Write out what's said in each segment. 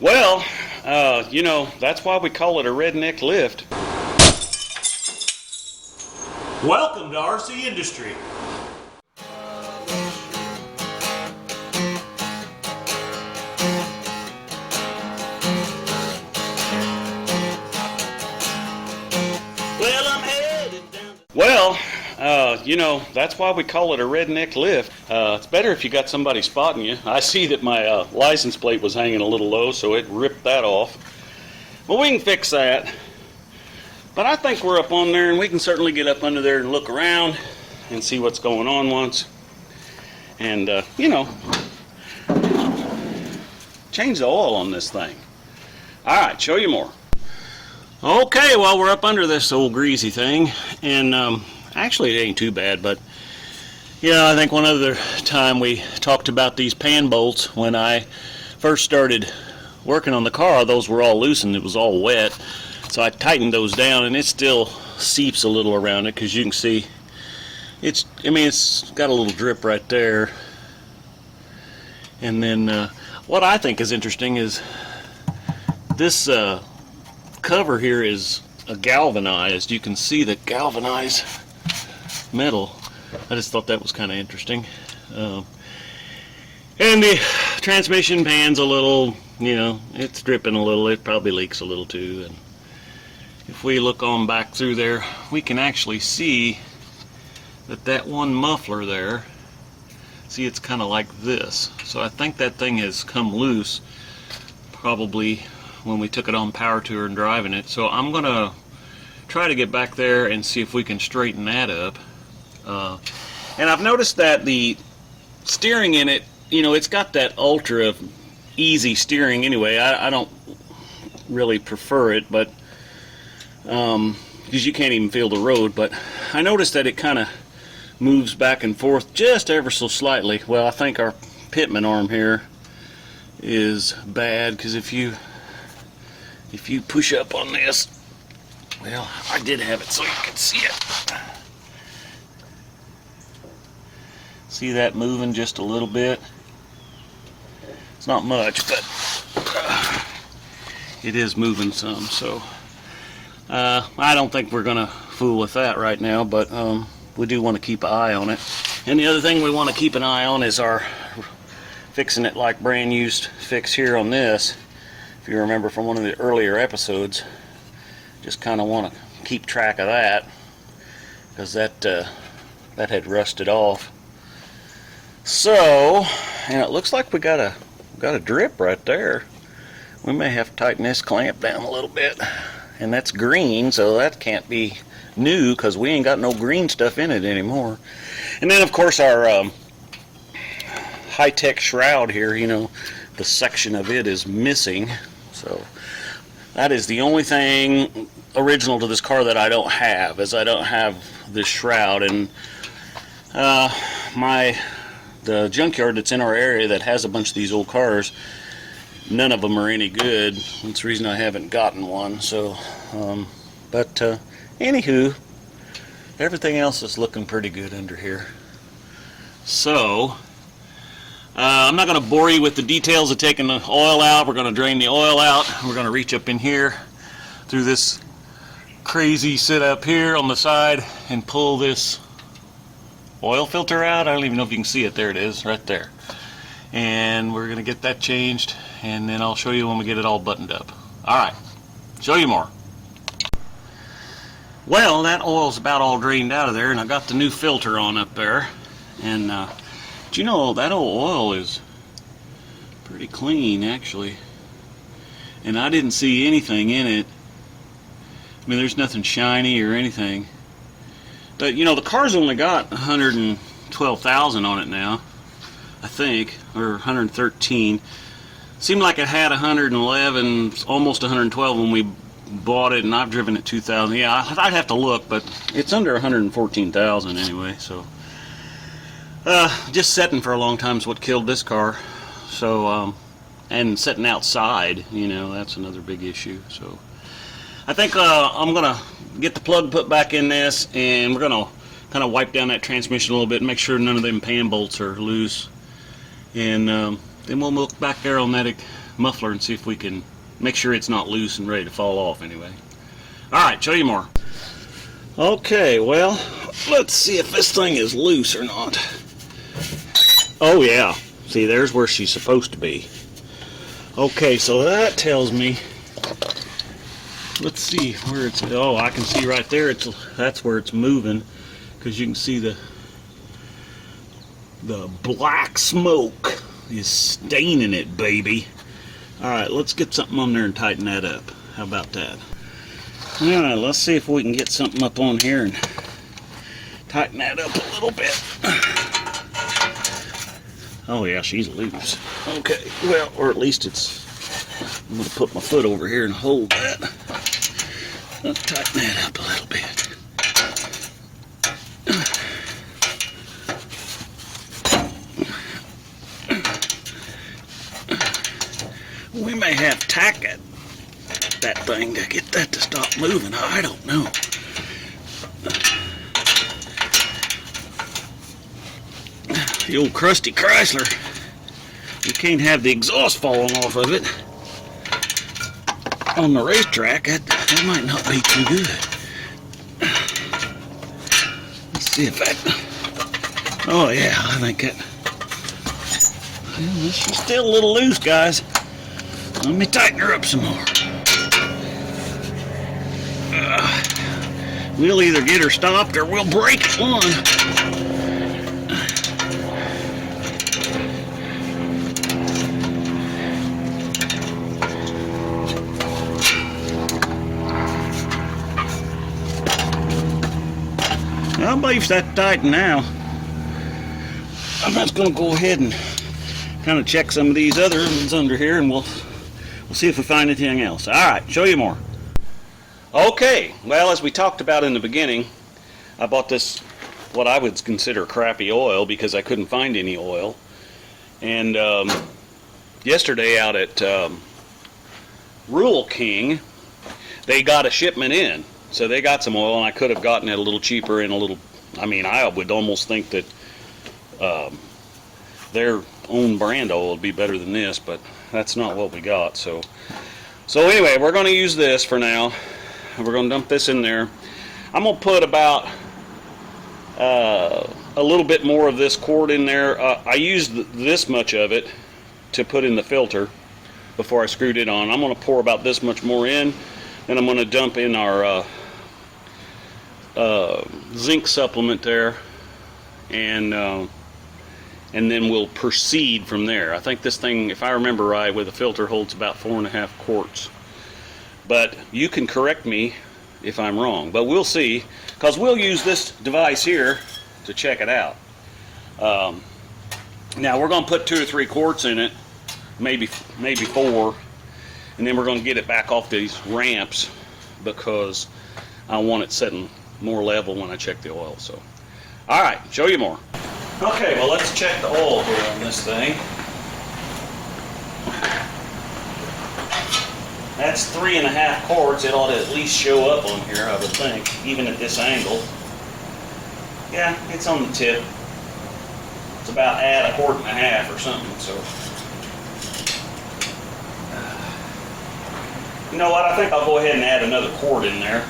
Well, you know, that's why we call it a redneck lift. Welcome to RCindustry. Well, you know, that's why we call it a redneck lift. It's better if you got somebody spotting you. I see that my license plate was hanging a little low, so it ripped that off. But we can fix that. But I think we're up on there, and we can certainly get up under there and look around and see what's going on once. And, you know, change the oil on this thing. All right, show you more. Okay, well, we're up under this old greasy thing, and actually it ain't too bad, but yeah, I think one other time we talked about these pan bolts when I first started working on the car. Those were all loose and it was all wet, so I tightened those down, and it still seeps a little around it, because you can see it's got a little drip right there. And then what I think is interesting is this cover here is a galvanized. You can see the galvanized metal. I just thought that was kind of interesting. And the transmission pan's a little, you know, it's dripping a little. It probably leaks a little too. And if we look on back through there, we can actually see that one muffler there, see, it's kind of like this. So I think that thing has come loose probably when we took it on power tour and driving it. So I'm gonna try to get back there and see if we can straighten that up. And I've noticed that the steering in it, you know, it's got that ultra easy steering anyway. I don't really prefer it, but because you can't even feel the road. But I noticed that it kind of moves back and forth just ever so slightly. Well, I think our pitman arm here is bad, because if you push up on this, well, I did have it so you could see it. See that moving just a little bit? It's not much, but it is moving some. So I don't think we're gonna fool with that right now, but we do want to keep an eye on it. And the other thing we want to keep an eye on is our fixing it like brand used fix here on this. If you remember from one of the earlier episodes, just kind of want to keep track of that, because that had rusted off. So, and it looks like we got a drip right there. We may have to tighten this clamp down a little bit, and that's green, so that can't be new, because we ain't got no green stuff in it anymore. And then of course our high-tech shroud here, you know, the section of it is missing. So that is the only thing original to this car that I don't have, is I don't have this shroud. And the junkyard that's in our area that has a bunch of these old cars, none of them are any good. That's the reason I haven't gotten one. So but anywho, everything else is looking pretty good under here. So I'm not going to bore you with the details of taking the oil out. We're going to drain the oil out. We're going to reach up in here through this crazy setup here on the side and pull this oil filter out. I don't even know if you can see it. There it is, right there. And we're going to get that changed, and then I'll show you when we get it all buttoned up. Alright, show you more. Well, that oil's about all drained out of there, and I got the new filter on up there. And you know, that old oil is pretty clean actually, and I didn't see anything in it. I mean, there's nothing shiny or anything, but you know, the car's only got 112,000 on it now, I think, or 113. Seemed like it had 111, almost 112 when we bought it, and I've driven it 2,000. Yeah, I'd have to look, but it's under 114,000 anyway. So just setting for a long time is what killed this car. So and setting outside, you know, that's another big issue. So I think I'm gonna get the plug put back in this, and we're gonna kind of wipe down that transmission a little bit and make sure none of them pan bolts are loose, and then we'll look back there on that muffler and see if we can make sure it's not loose and ready to fall off anyway. Alright, show you more. Okay, well, let's see if this thing is loose or not. Oh yeah, see, there's where she's supposed to be. Okay, so that tells me, let's see where it's, oh, I can see right there, that's where it's moving, because you can see the black smoke is staining it, baby. Alright, let's get something on there and tighten that up. How about that? Alright, let's see if we can get something up on here and tighten that up a little bit. Oh yeah, she's loose. Okay, well, or at least it's, I'm going to put my foot over here and hold that. Let's tighten that up a little bit. We may have to tack that thing to get that to stop moving. I don't know. The old CrustyChrysler, you can't have the exhaust falling off of it on the racetrack. That might not be too good. Let's see if that, oh yeah, I think that, well, she's still a little loose, guys. Let me tighten her up some more. We'll either get her stopped or we'll break one. I believe that's tight now. I'm just going to go ahead and kind of check some of these other ones under here, and we'll see if we find anything else. All right, show you more. Okay, well, as we talked about in the beginning, I bought this, what I would consider crappy oil, because I couldn't find any oil. And yesterday out at Rural King, they got a shipment in. So they got some oil, and I could have gotten it a little cheaper and a little, I mean, I would almost think that their own brand oil would be better than this, but that's not what we got. So anyway, we're going to use this for now. We're going to dump this in there. I'm going to put about a little bit more of this cord in there. I used this much of it to put in the filter before I screwed it on. I'm going to pour about this much more in, then I'm going to dump in our zinc supplement there, and then we'll proceed from there. I think this thing, if I remember right, with a filter holds about 4.5 quarts. But you can correct me if I'm wrong. But we'll see, because we'll use this device here to check it out. Now we're going to put 2 or 3 quarts in it, maybe 4, and then we're going to get it back off these ramps because I want it setting more level when I check the oil. So, all right, show you more. Okay, well, let's check the oil here on this thing. That's 3.5 quarts. It ought to at least show up on here, I would think, even at this angle. Yeah, it's on the tip. It's about at 1.5 quarts or something. So, you know what? I think I'll go ahead and add another quart in there.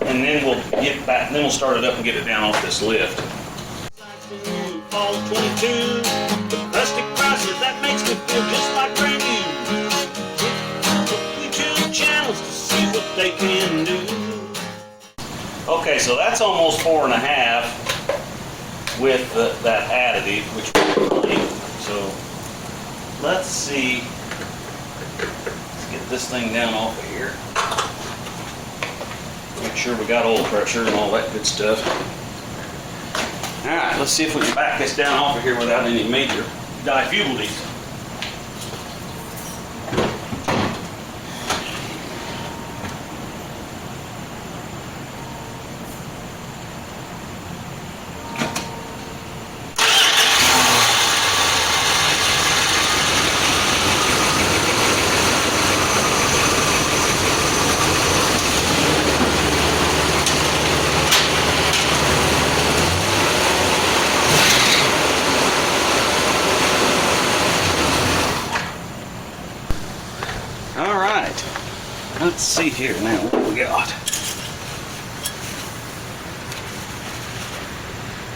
And then we'll get back, then we'll start it up and get it down off this lift. Fall 22, the CrustyChrysler, that makes me feel just like brand new. YouTube channels to see what they can do. Okay, so that's almost 4.5 with that additive, which we're running. So let's see. Let's get this thing down off of here. Make sure we got oil pressure and all that good stuff. Alright, let's see if we can back this down off of here without any major difficulties. let's see here now what we got.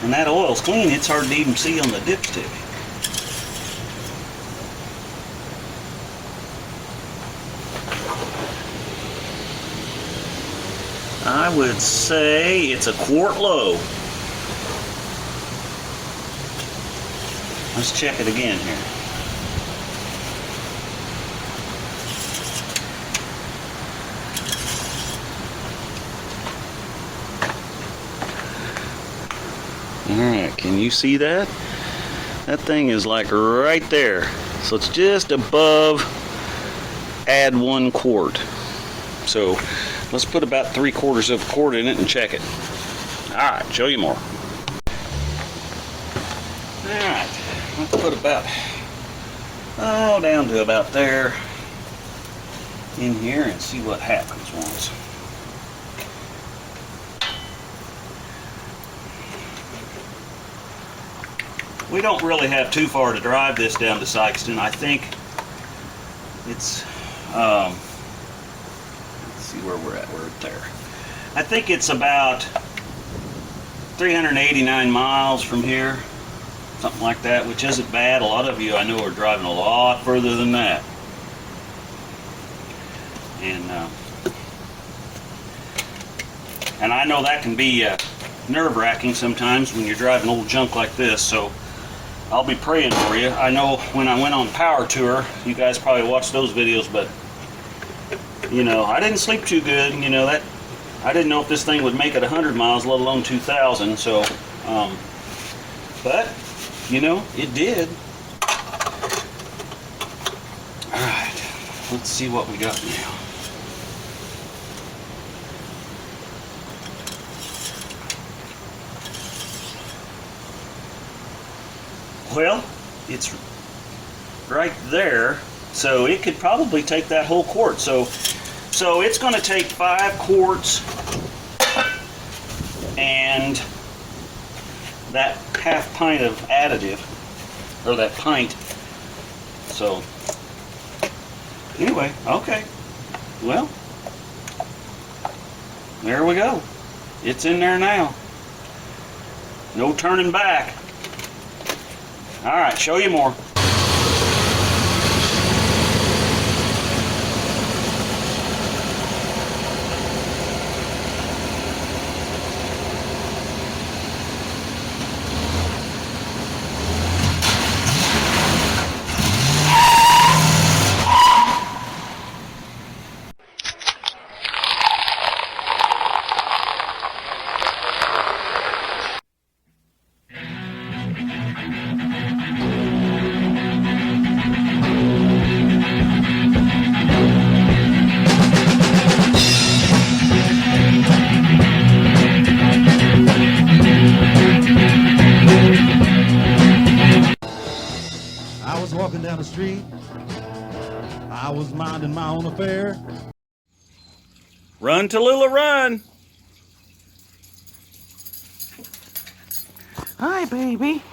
When that oil's clean, it's hard to even see on the dipstick. I would say it's a quart low. Let's check it again here. Alright, can you see that? That thing is like right there. So it's just above add 1 quart. So let's put about 3/4 of a quart in it and check it. Alright, show you more. Alright, let's put about, down to about there in here and see what happens once. We don't really have too far to drive this down to Sikeston. I think it's, let's see where we're at. We're there. I think it's about 389 miles from here, something like that, which isn't bad. A lot of you I know are driving a lot further than that. And I know that can be nerve-wracking sometimes when you're driving old junk like this, so I'll be praying for you. I know when I went on power tour, you guys probably watched those videos, but you know, I didn't sleep too good. You know, that I didn't know if this thing would make it 100 miles, let alone 2,000. So, but you know, it did. All right, let's see what we got now. Well, it's right there, so it could probably take that whole quart. So it's going to take 5 quarts and that half pint of additive, or that pint. So anyway, okay. Well, there we go. It's in there now. No turning back. All right, show you more. Walking down the street, I was minding my own affair. Run, Tallulah, run! Hi, baby.